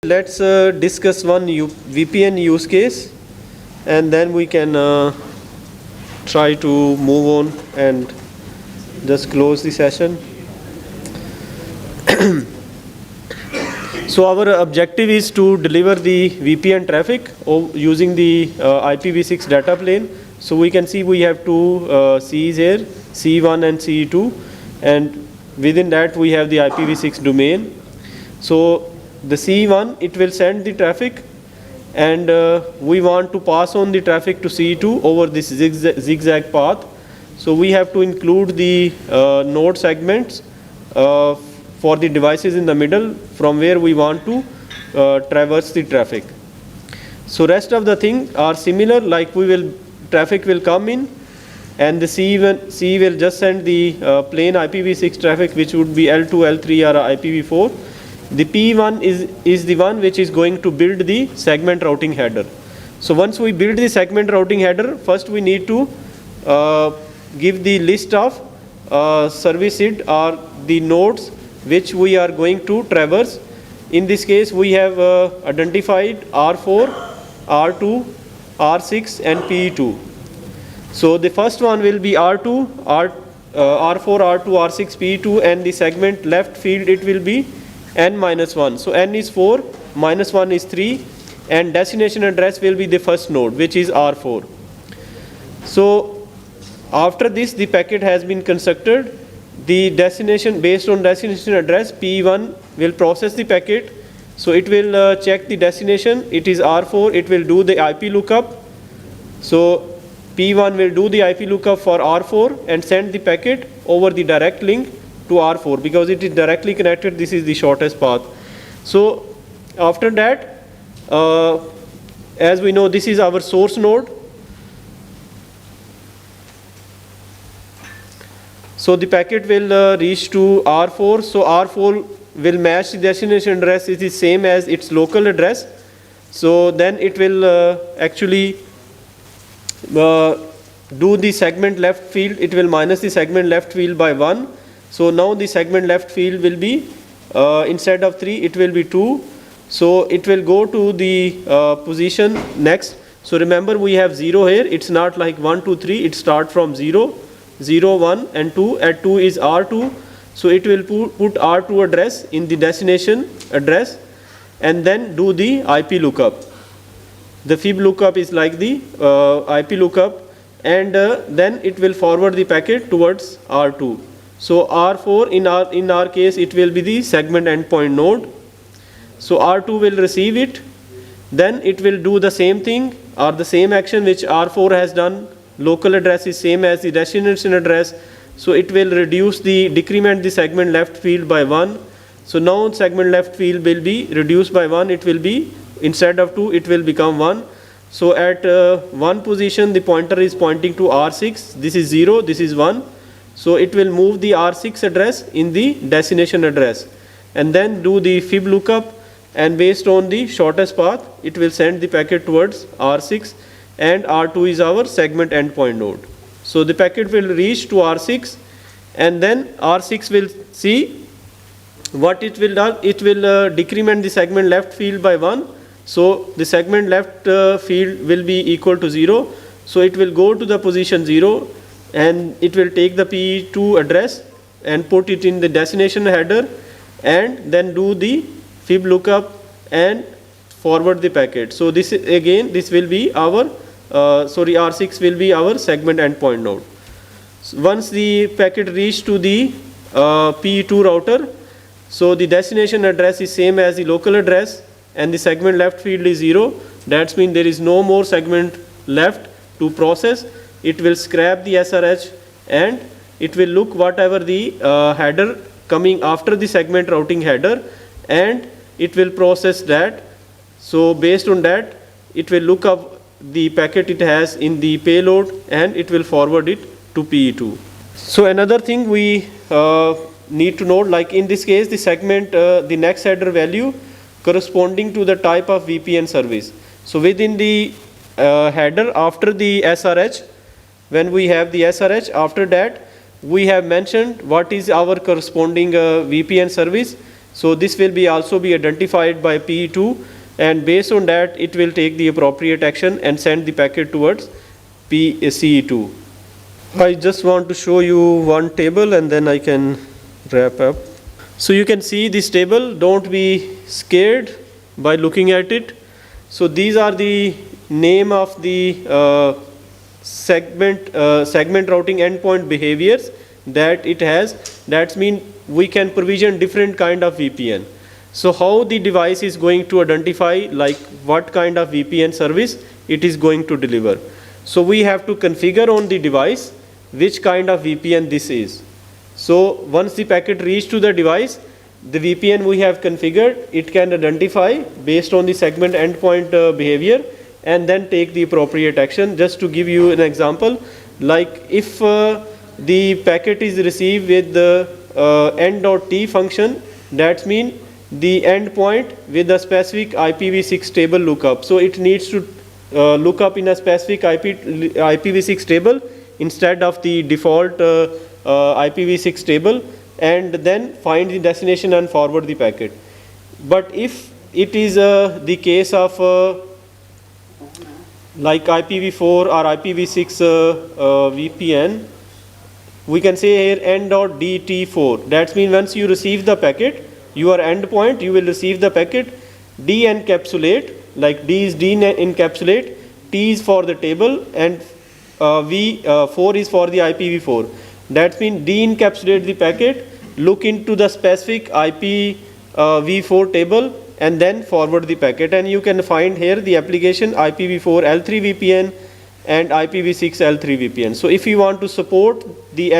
Let's discuss one VPN use case, and then we can try to move on and just close the session. So our objective is to deliver the VPN traffic using the IPv6 data plane. So we can see we have two Cs here, C1 and C2, and within that we have the IPv6 domain. So the C1, it will send the traffic, and we want to pass on the traffic to C2 over this zigzag path. So we have to include the node segments for the devices in the middle from where we want to traverse the traffic. So rest of the things are similar, like traffic will come in, and the C will just send the plain IPv6 traffic, which would be L2, L3 or IPv4. The P1 is the one which is going to build the segment routing header. So once we build the segment routing header, first we need to give the list of serviced or the nodes which we are going to traverse. In this case, we have identified R4, R2, R6 and P2. So the first one will be R2, R4, R2, R6, P2, and the segment left field, it will be n-1. So n is 4, -1 is 3, and destination address will be the first node, which is R4. So after this, the packet has been constructed. The destination, based on destination address, P1 will process the packet. So it will check the destination. It is R4. It will do the IP lookup. So P1 will do the IP lookup for R4 and send the packet over the direct link to R4, because it is directly connected. This is the shortest path. So after that, as we know, this is our source node. So the packet will reach to R4. So R4 will match the destination address. It is same as its local address. So then it will actually do the segment left field. It will minus the segment left field by 1. So now the segment left field will be, instead of 3, it will be 2. So it will go to the position next. So remember, we have 0 here. It's not like 1, 2, 3. It starts from 0, 0, 1 and 2. At 2 is R2. So it will put R2 address in the destination address and then do the IP lookup. The fib lookup is like the IP lookup, and then it will forward the packet towards R2. So R4, in our case, it will be the segment endpoint node. So R2 will receive it. Then it will do the same thing or the same action which R4 has done. Local address is same as the destination address. So it will decrement the segment left field by 1. So now segment left field will be reduced by 1. It will be, instead of 2, it will become 1. So at 1 position, the pointer is pointing to R6. This is 0, this is 1. So it will move the R6 address in the destination address and then do the fib lookup, and based on the shortest path, it will send the packet towards R6, and R2 is our segment endpoint node. So the packet will reach to R6, and then R6 will see what it will do. It will decrement the segment left field by 1. So the segment left field will be equal to 0. So it will go to the position 0. And it will take the P2 address and put it in the destination header, and then do the fib lookup and forward the packet. So this will be our R6 will be our segment endpoint node. So once the packet reach to the P2 router, so the destination address is same as the local address, and the segment left field is 0. That means there is no more segment left to process. It will scrap the SRH, and it will look whatever the header coming after the segment routing header, and it will process that. So based on that, it will look up the packet it has in the payload, and it will forward it to P2. So another thing we need to note, like in this case, the segment, the next header value corresponding to the type of VPN service. So within the header after the SRH, when we have the SRH, after that we have mentioned what is our corresponding VPN service. So this will be also be identified by PE2, and based on that it will take the appropriate action and send the packet towards PCE2. I just want to show you one table and then I can wrap up. So you can see this table, don't be scared by looking at it. So these are the name of the segment routing endpoint behaviors that it has. That means we can provision different kind of VPN. So how the device is going to identify like what kind of VPN service it is going to deliver. So we have to configure on the device which kind of VPN this is. So once the packet reaches to the device, the VPN we have configured, it can identify based on the segment endpoint behavior and then take the appropriate action. Just to give you an example, like if the packet is received with the end.t function, that means the endpoint with a specific IPv6 table lookup. So it needs to look up in a specific IPv6 table instead of the default IPv6 table, and then find the destination and forward the packet. But if it is the case of like IPv4 or IPv6 VPN, we can say here end.dt4. That means once you receive the packet, your endpoint, you will receive the packet, de-encapsulate, like D is de-encapsulate, T is for the table, and 4 is for the IPv4. That means de-encapsulate the packet, look into the specific IPv4 table, and then forward the packet. And you can find here the application IPv4 L3 VPN and IPv6 L3 VPN. So if you want to support the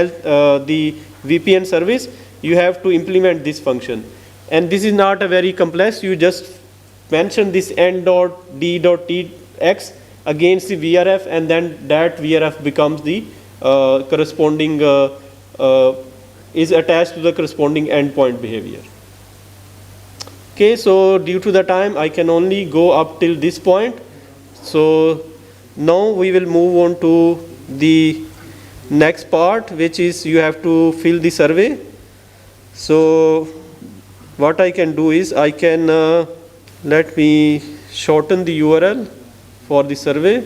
VPN service, you have to implement this function. And this is not a very complex, you just mention this n.d.tx against the VRF, and then that VRF becomes the corresponding, is attached to the corresponding endpoint behavior. Okay, so due to the time, I can only go up till this point. So now we will move on to the next part, which is you have to fill the survey. So what I can do is I can let me shorten the URL for the survey,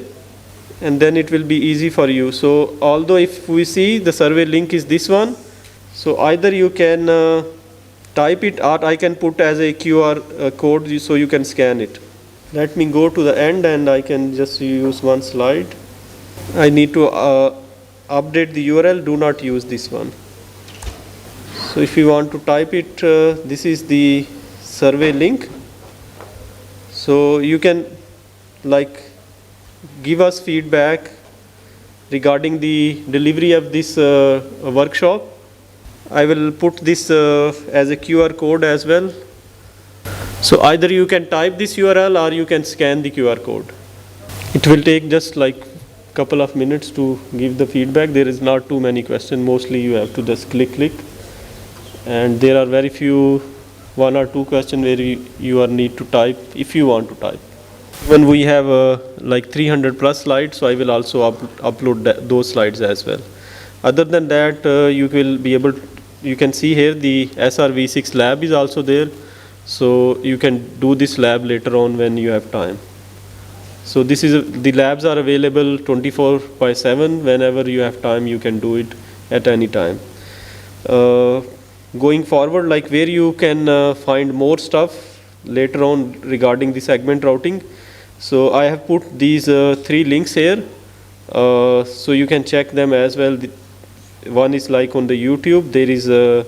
and then it will be easy for you. So although if we see the survey link is this one, so either you can type it or I can put as a QR code so you can scan it. Let me go to the end and I can just use one slide. I need to update the URL, do not use this one. So if you want to type it, this is the survey link. So you can like give us feedback regarding the delivery of this workshop. I will put this as a QR code as well. So either you can type this URL or you can scan the QR code. It will take just like couple of minutes to give the feedback. There is not too many questions. Mostly you have to just click. And there are very few, 1 or 2 questions where you need to type if you want to type. When we have like 300 plus slides, so I will also upload those slides as well. Other than that, you will be able to, you can see here the SRv6 lab is also there. So you can do this lab later on when you have time. So this is the labs are available 24/7. Whenever you have time, you can do it at any time. Going forward, like where you can find more stuff later on regarding the segment routing. So I have put these 3 links here, so you can check them as well. One is like on the YouTube, there is a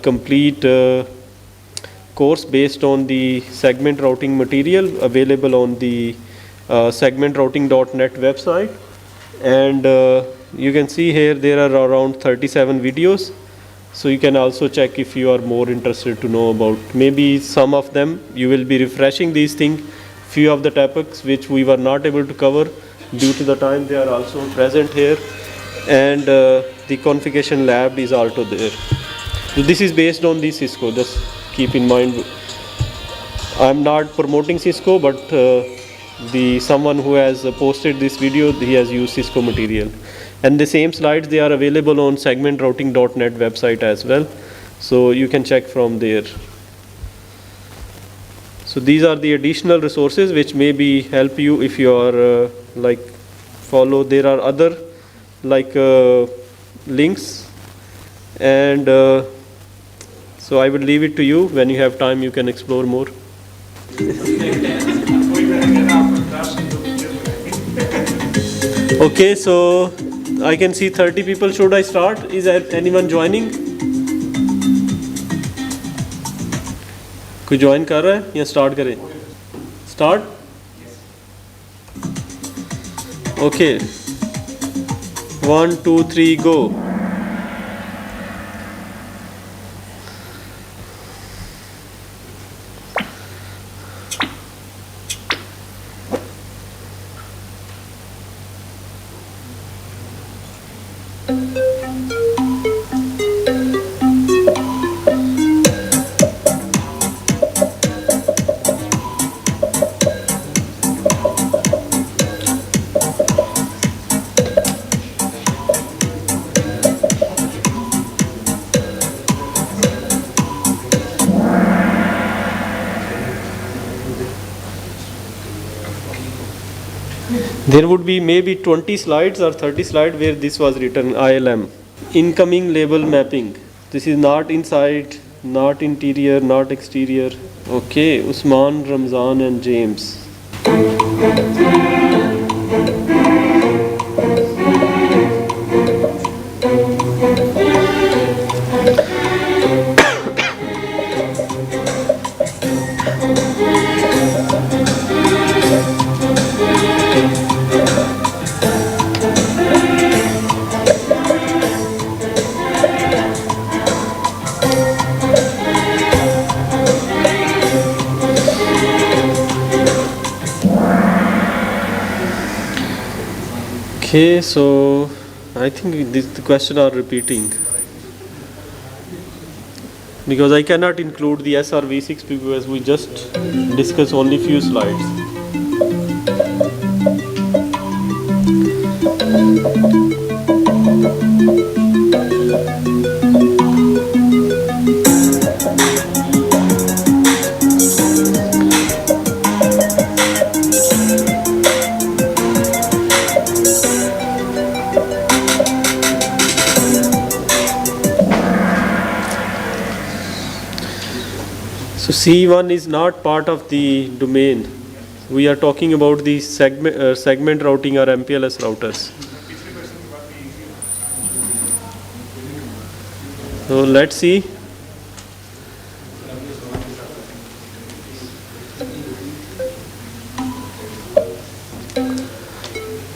complete course based on the segment routing material available on the segmentrouting.net website. And you can see here there are around 37 videos. So you can also check if you are more interested to know about maybe some of them. You will be refreshing these things. Few of the topics which we were not able to cover due to the time, they are also present here. And the configuration lab is also there. So this is based on the Cisco. Just keep in mind, I'm not promoting Cisco, but someone who has posted this video, he has used Cisco material. And the same slides, they are available on segmentrouting.net website as well. So you can check from there. So these are the additional resources which may be help you if you are like follow. There are other like links, and so I will leave it to you. When you have time, you can explore more. Okay, so I can see 30 people. Should I start? Is there anyone joining? कोई join कर रहा है या start करें? Start? Okay, 1 2 3 go. There would be maybe 20 slides or 30 slides where this was written ILM. Incoming label mapping. This is not inside, not interior, not exterior. Okay, Usman, Ramzan and James. Okay, so I think the question are repeating because I cannot include the SRV6 because we just discuss only few slides. So C1 is not part of the domain. We are talking about the segment routing or MPLS routers. So let's see.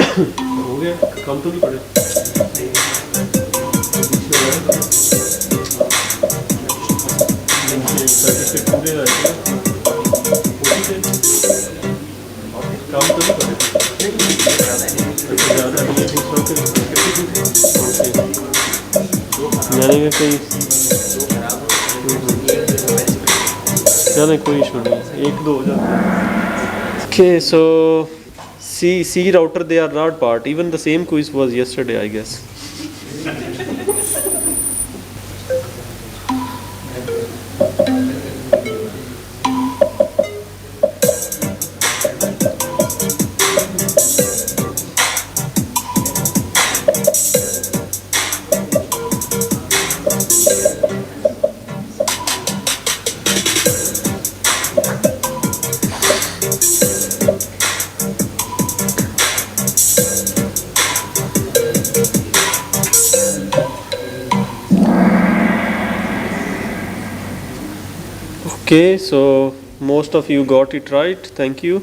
हो गया, कम तो नहीं पड़े. कोई issue नहीं, एक दो हो जाता है. Okay, so C router, they are not part. Even the same quiz was yesterday, I guess. Okay, so most of you got it right. Thank you.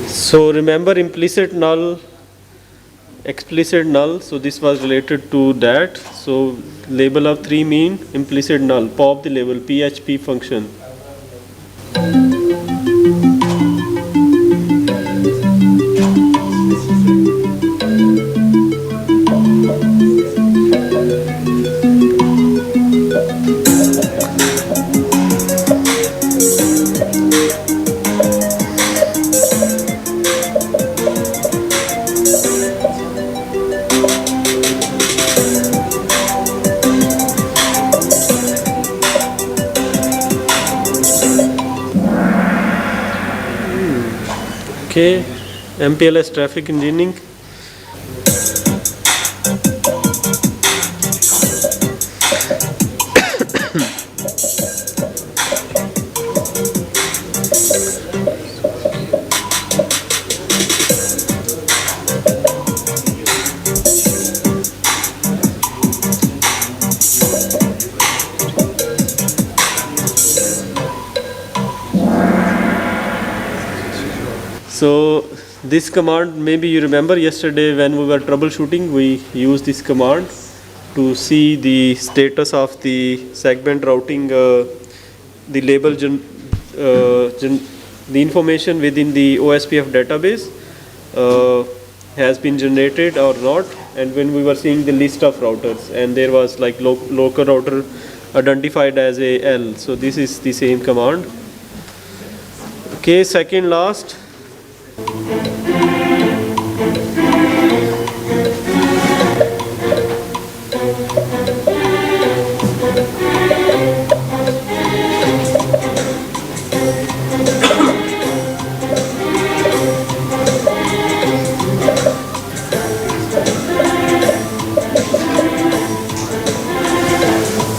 So remember implicit null, explicit null, so this was related to that. So label of 3 mean implicit null, pop the label PHP function. Okay, MPLS traffic engineering. So this command, maybe you remember yesterday when we were troubleshooting, we used this command to see the status of the segment routing, the label, the information within the OSPF database has been generated or not. And when we were seeing the list of routers, and there was like local router identified as a L. So this is the same command. Okay, second last.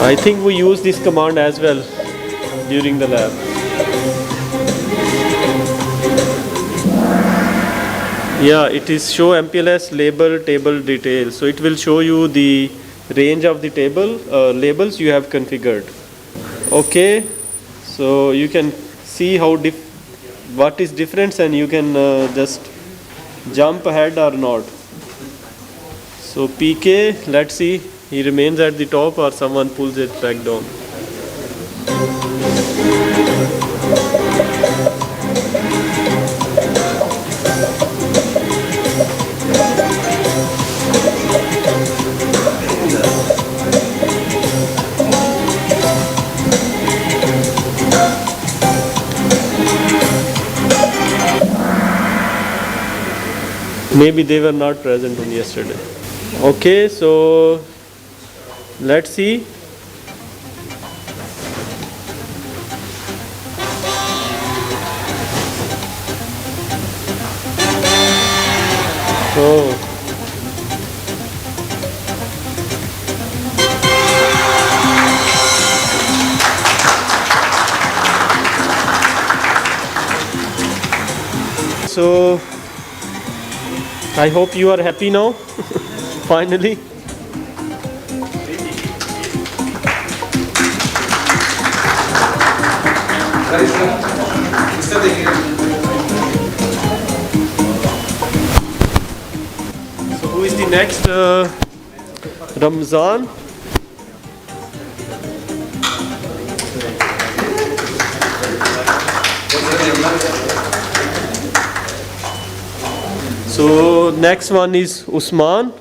I think we use this command as well during the lab. Yeah, it is show MPLS label table details. So it will show you the range of the table labels you have configured. Okay, so you can see how what is difference, and you can just jump ahead or not. So PK, let's see, he remains at the top or someone pulls it back down. Maybe they were not present on yesterday. Okay, so let's see. Oh. So I hope you are happy now. Finally. So who is the next? Ramzan. So next one is Usman.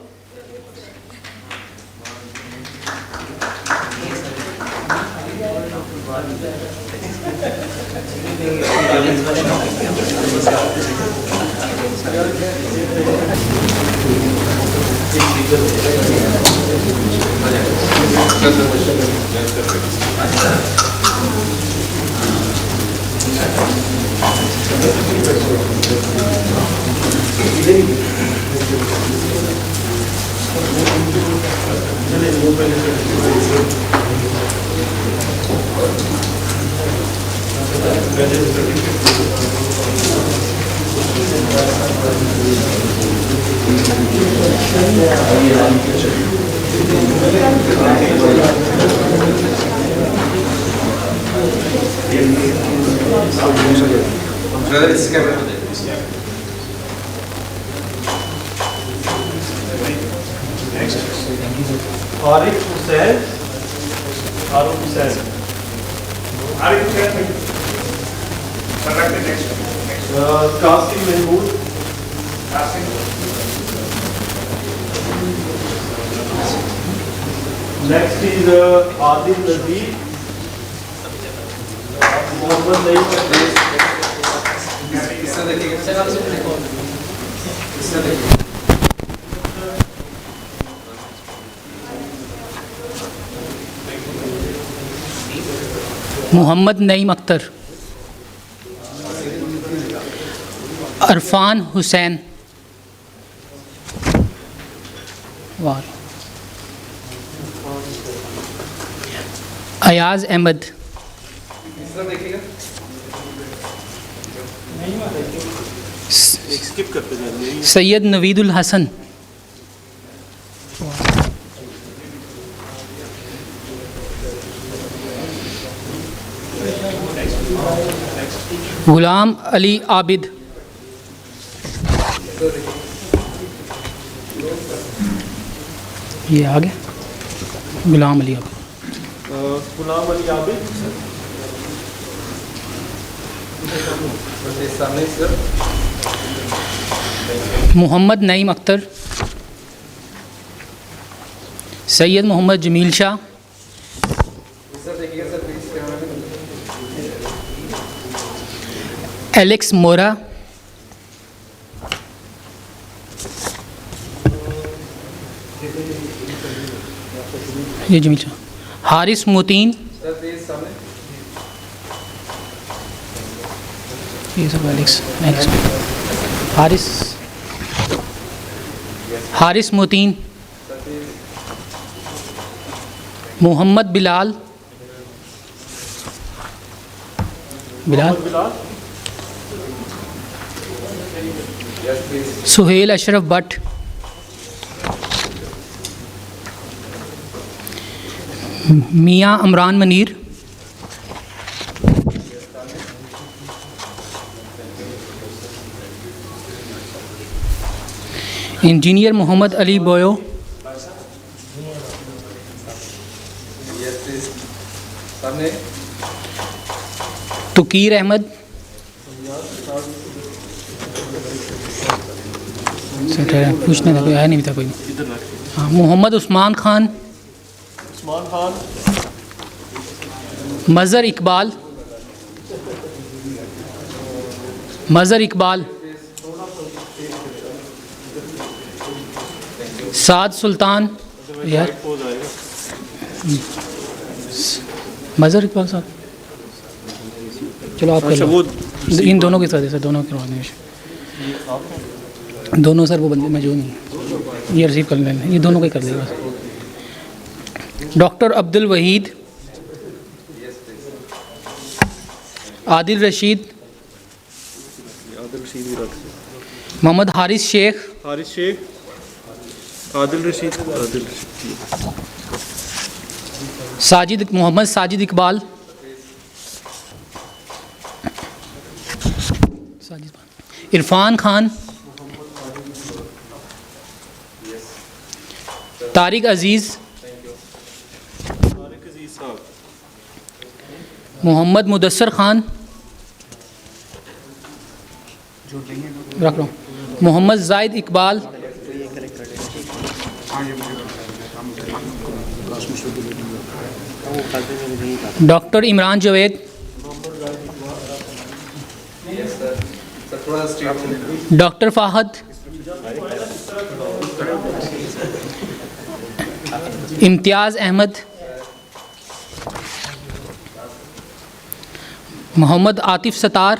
Arif Hussain. Arif Hussain. Arif Hussain. Select the next. Qasim Mahmood. Qasim. Next is Adil Nadeer. Mohammad Naeem Akhtar, Irfan Hussain, Ayaz Ahmad, Syed Naveedul Hasan, Ghulam Ali Abid, ये आ गया Ghulam Ali Abid. Ghulam Ali Abid, Mohammad Naeem Akhtar, Syed Mohammad Jameel Shah, Alex मोरा, ये जमील शाह, हारिस मोतीन, ये सब Alex Haris मोतीन, Mohammad Bilal, Suhail Ashraf Bhatt, मियाँ Amran Munir, engineer Mohammad Ali बोयो, तुकीर अहमद, पूछने का कोई आया नहीं था कोई। हाँ, मोहम्मद उस्मान खान, मज़हर इकबाल, साद सुल्तान, यार मज़हर इकबाल साहब, चलो आप कर लो। इन दोनों के साथ है सर, दोनों करवाने दोनों सर, वो बंदे में जो नहीं, ये रिसीव कर लेना, ये दोनों का कर देगा। डॉक्टर अब्दुल वहीद, आदिल रशीद, मोहम्मद हारिस शेख, आदिल रशीद, मोहम्मद साजिद इकबाल, इरफान खान, तारिक अजीज़, मोहम्मद मुदस्सर खान, रख रहा हूँ, मोहम्मद जाहिद इकबाल, डॉक्टर इमरान जवेद, डॉक्टर फाहद, इम्तियाज़ अहमद, मोहम्मद आतिफ सतार,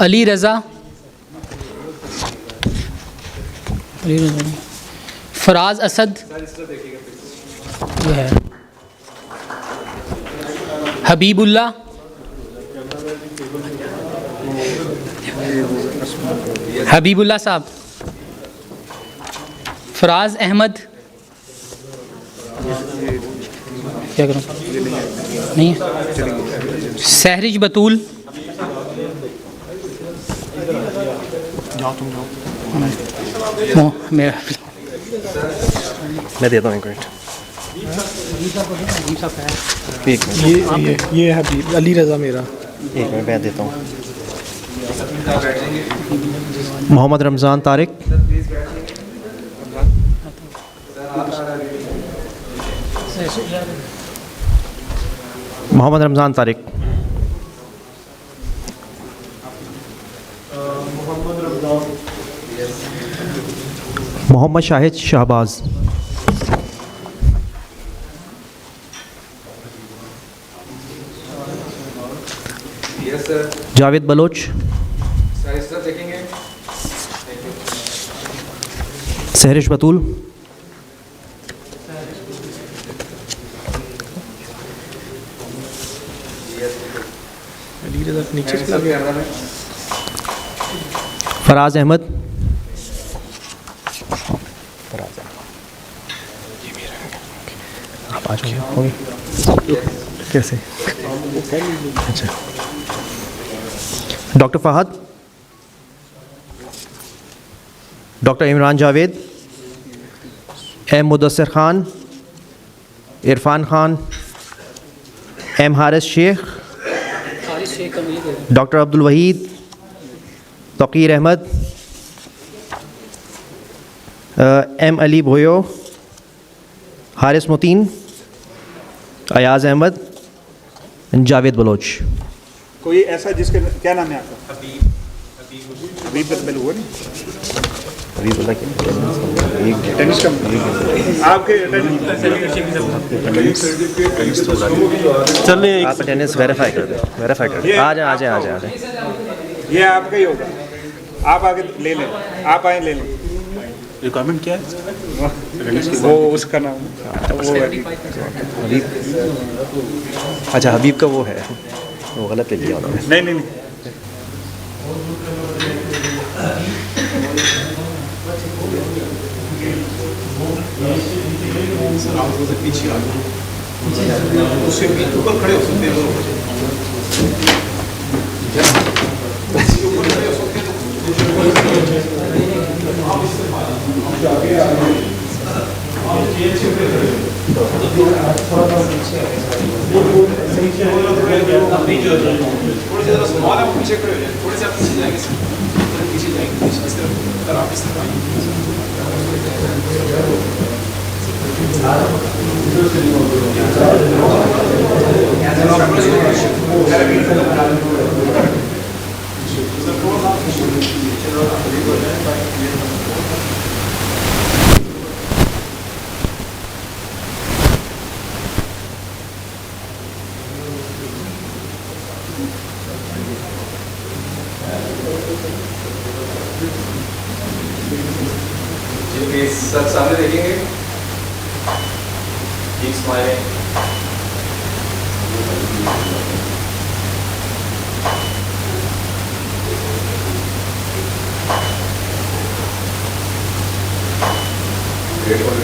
अली रज़ा, फराज असद, ये है हबीबुल्ला, साहब, फराज अहमद, क्या करूँ नहीं है, सहरिज बतूल, मेरा मैं देता हूँ एक मिनट। ये है अली रज़ा मेरा, एक मिनट मैं देता हूँ। मोहम्मद रमज़ान तारिक, मोहम्मद रमज़ान तारिक। मोहम्मद शाहिद शहबाज। जावेद बलोच। सहरिश बतूल। फराज अहमद। आप आ जाओ। कैसे? अच्छा। Doctor Fahad. Doctor Imran Javed. M Mudassir Khan. Irfan Khan. M Haris Sheikh. Doctor Abdul Waheed. Tauqeer Ahmed. M Ali Bhayo. Haris Mateen. Ayaz Ahmed. Javed Baloch. कोई ऐसा जिसके क्या नाम है आपका? हबीब बदल हुआ नहीं? अभी बोला कि टेनिस का आपके चल रहे आप अटेंडेंस वेरीफाई कर दें, वेरीफाई कर दें। आ जाए आ जाए आ जाए आ जाए। ये आपका ही होगा, आप आगे ले लें, आप आए ले लें। रिक्वायरमेंट क्या है? वो उसका नाम वो है। हबीब। अच्छा हबीब का वो है, वो गलत ले लिया उन्होंने। नहीं नहीं नहीं उससे ऊपर खड़े हो सकते हैं। थोड़े ज़्यादा सवाल है, पीछे खड़े हो जाए, थोड़े से आप पीछे जाएंगे, पीछे जाएंगे, इस तरफ आप इस सब सामने देखेंगे, keep smiling. Great.